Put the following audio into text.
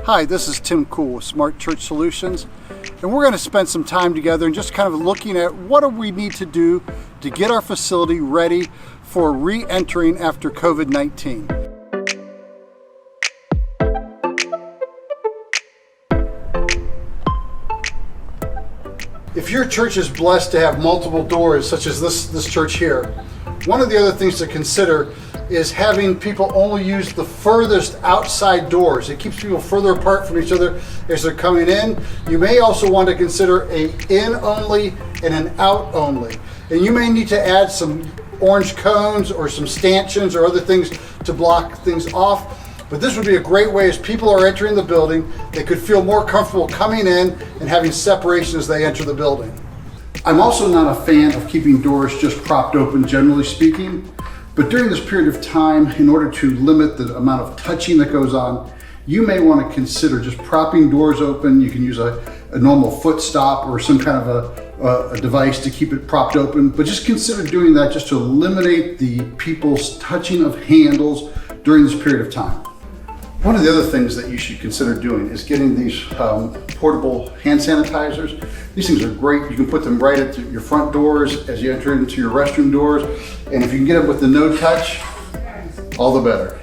Hi, this is Tim Cool with Smart Church Solutions, and we're going to spend some time together and just kind of looking at what do we need to do to get our facility ready for re-entering after COVID-19. If your church is blessed to have multiple doors, such as this church here, one of the other things to consider is having people only use the furthest outside doors. It keeps people further apart from each other as they're coming in. You may also want to consider an in only and an out only. And you may need to add some orange cones or some stanchions or other things to block things off. But this would be a great way as people are entering the building, they could feel more comfortable coming in and having separation as they enter the building. I'm also not a fan of keeping doors just propped open, generally speaking. But during this period of time, in order to limit the amount of touching that goes on, you may want to consider just propping doors open. You can use a normal foot stop or some kind of a device to keep it propped open, but just consider doing that just to eliminate the people's touching of handles during this period of time. One of the other things that you should consider doing is getting these portable hand sanitizers. These things are great. You can put them right at your front doors as you enter into your restroom doors. And if you can get them with the no touch, all the better.